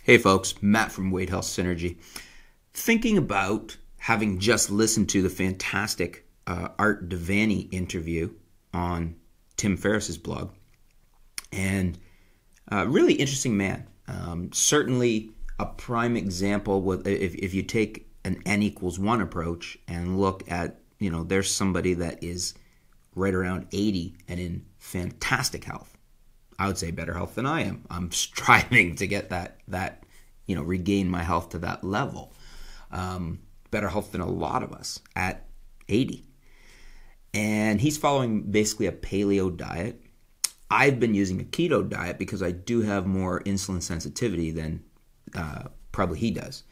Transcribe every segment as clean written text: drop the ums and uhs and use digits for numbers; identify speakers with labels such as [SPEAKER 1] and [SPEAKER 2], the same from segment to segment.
[SPEAKER 1] Hey folks, Matt from Weight Health Synergy. Thinking about having just listened to the fantastic Art Devaney interview on Tim Ferriss's blog, and really interesting man. Certainly a prime example with if you take an N=1 approach and look at, there's somebody that is right around 80 and in fantastic health. I would say better health than I am. I'm striving to get that regain my health to that level. Better health than a lot of us at 80. And he's following basically a paleo diet. I've been using a keto diet because I do have more insulin sensitivity than probably he does.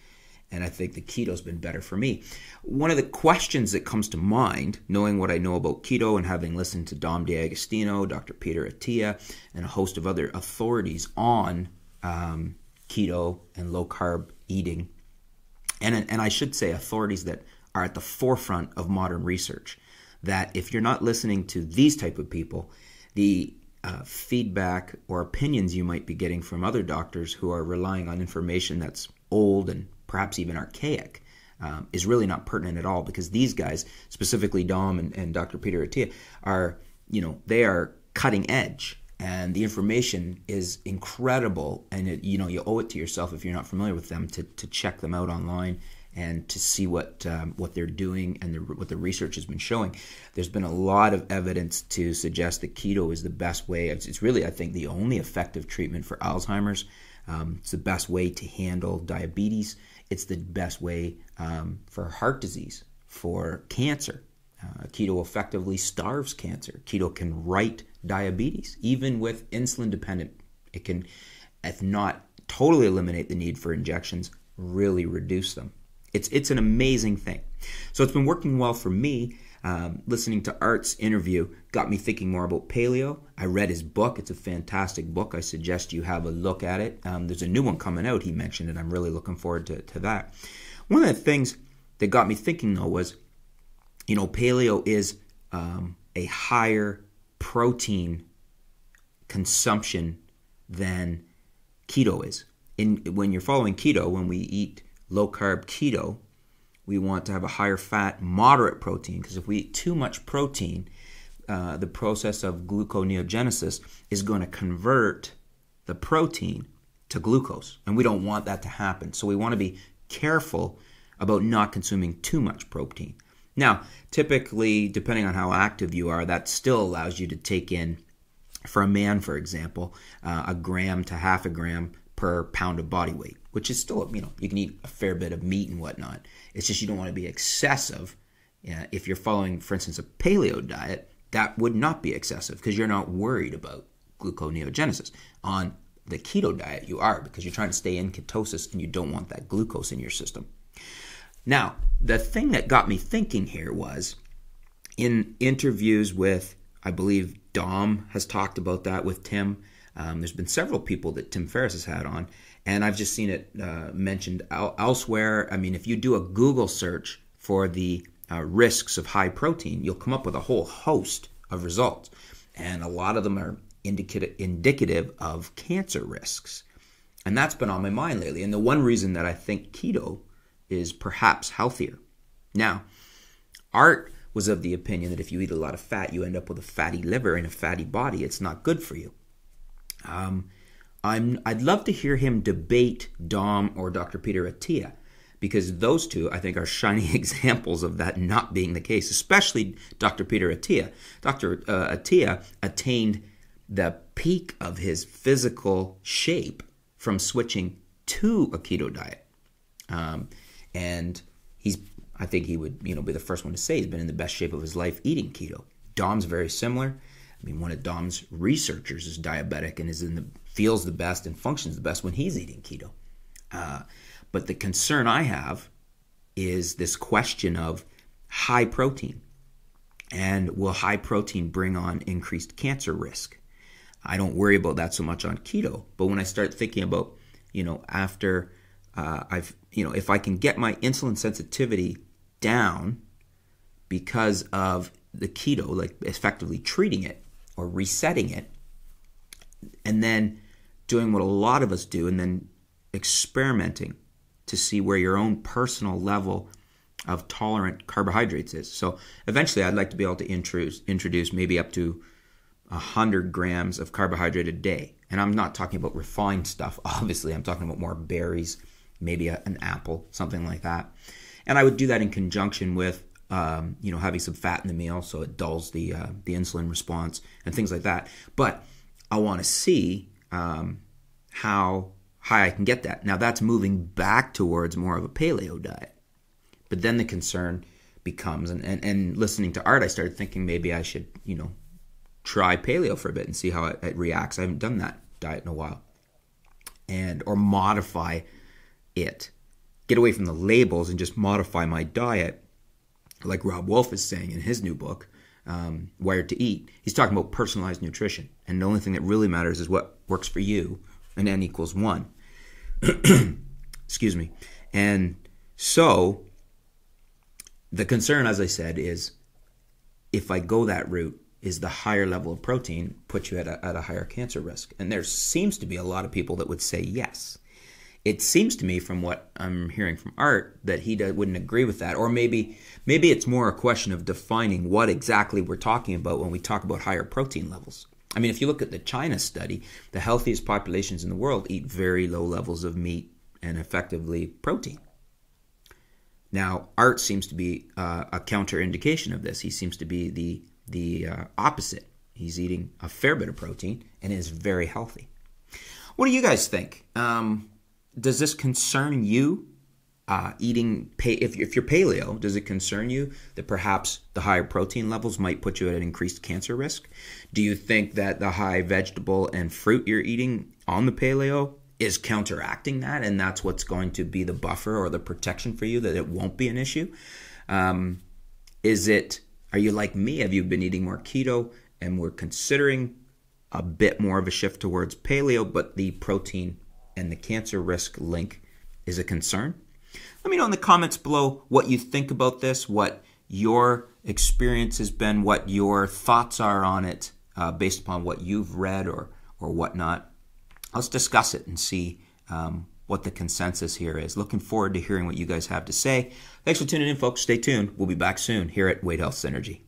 [SPEAKER 1] And I think the keto's been better for me. One of the questions that comes to mind, knowing what I know about keto and having listened to Dom D'Agostino, Dr. Peter Attia, and a host of other authorities on keto and low-carb eating, and I should say authorities that are at the forefront of modern research, that if you're not listening to these type of people, the feedback or opinions you might be getting from other doctors who are relying on information that's old and perhaps even archaic is really not pertinent at all, because these guys, specifically Dom and Dr. Peter Attia, are, they are cutting edge, and the information is incredible, and you owe it to yourself, if you're not familiar with them, to check them out online and to see what they're doing and what the research has been showing. There's been a lot of evidence to suggest that keto is the best way. It's really, I think, the only effective treatment for Alzheimer's. It's the best way to handle diabetes. It's the best way for heart disease, for cancer. Keto effectively starves cancer. Keto can right diabetes, even with insulin dependent. It can, if not totally eliminate the need for injections, really reduce them. It's an amazing thing. So it's been working well for me. Listening to Art's interview got me thinking more about paleo. I read his book. It's a fantastic book. I suggest you have a look at it. There's a new one coming out. He mentioned it. I'm really looking forward to that. One of the things that got me thinking, though, was, paleo is a higher protein consumption than keto is. When you're following keto, when we eat low-carb keto, we want to have a higher fat, moderate protein, because if we eat too much protein, the process of gluconeogenesis is going to convert the protein to glucose, and we don't want that to happen. So we want to be careful about not consuming too much protein. Now, typically, depending on how active you are, that still allows you to take in, for a man, for example, a gram to half a gram per pound of body weight, which is still, you can eat a fair bit of meat and whatnot. It's just you don't want to be excessive. If you're following, for instance, a paleo diet, that would not be excessive because you're not worried about gluconeogenesis. On the keto diet, you are, because you're trying to stay in ketosis and you don't want that glucose in your system. Now, the thing that got me thinking here was, in interviews with, I believe Dom has talked about that with Tim. There's been several people that Tim Ferriss has had on, and I've just seen it mentioned elsewhere. I mean, if you do a Google search for the risks of high protein, you'll come up with a whole host of results, and a lot of them are indicative of cancer risks. And that's been on my mind lately, and the one reason that I think keto is perhaps healthier. Now, Art was of the opinion that if you eat a lot of fat, you end up with a fatty liver and a fatty body. It's not good for you. I'd love to hear him debate Dom or Dr. Peter Attia, because those two, I think, are shining examples of that not being the case, especially Dr. Peter Attia. Dr. Attia attained the peak of his physical shape from switching to a keto diet. And I think he would, be the first one to say he's been in the best shape of his life eating keto. Dom's very similar. I mean, one of Dom's researchers is diabetic and feels the best and functions the best when he's eating keto. But the concern I have is this question of high protein. And will high protein bring on increased cancer risk? I don't worry about that so much on keto. But when I start thinking about, after if I can get my insulin sensitivity down because of the keto, like effectively treating it or resetting it, and then doing what a lot of us do, and then experimenting to see where your own personal level of tolerant carbohydrates is. So eventually I'd like to be able to introduce maybe up to 100 grams of carbohydrate a day. And I'm not talking about refined stuff, obviously. I'm talking about more berries, maybe an apple, something like that. And I would do that in conjunction with, having some fat in the meal so it dulls the insulin response and things like that. But I want to see how high I can get that. Now that's moving back towards more of a paleo diet. But then the concern becomes, and listening to Art, I started thinking maybe I should, try paleo for a bit and see how it reacts. I haven't done that diet in a while. Or modify it. Get away from the labels and just modify my diet, like Rob Wolf is saying in his new book, Wired to Eat. He's talking about personalized nutrition. And the only thing that really matters is what works for you, and N equals 1. Excuse me. And so the concern, as I said, is if I go that route, is the higher level of protein put you at a higher cancer risk? And there seems to be a lot of people that would say yes. It seems to me from what I'm hearing from Art that he wouldn't agree with that. Or maybe it's more a question of defining what exactly we're talking about when we talk about higher protein levels. I mean, if you look at the China study, the healthiest populations in the world eat very low levels of meat and effectively protein. Now, Art seems to be a counterindication of this. He seems to be the opposite. He's eating a fair bit of protein and is very healthy. What do you guys think? Does this concern you? If you're paleo, does it concern you that perhaps the higher protein levels might put you at an increased cancer risk? Do you think that the high vegetable and fruit you're eating on the paleo is counteracting that, and that's what's going to be the buffer or the protection for you, that it won't be an issue? Are you like me? Have you been eating more keto and we're considering a bit more of a shift towards paleo, but the protein and the cancer risk link is a concern? Let me know in the comments below what you think about this, what your experience has been, what your thoughts are on it based upon what you've read or whatnot. Let's discuss it and see what the consensus here is. Looking forward to hearing what you guys have to say. Thanks for tuning in, folks. Stay tuned. We'll be back soon here at Weight Health Synergy.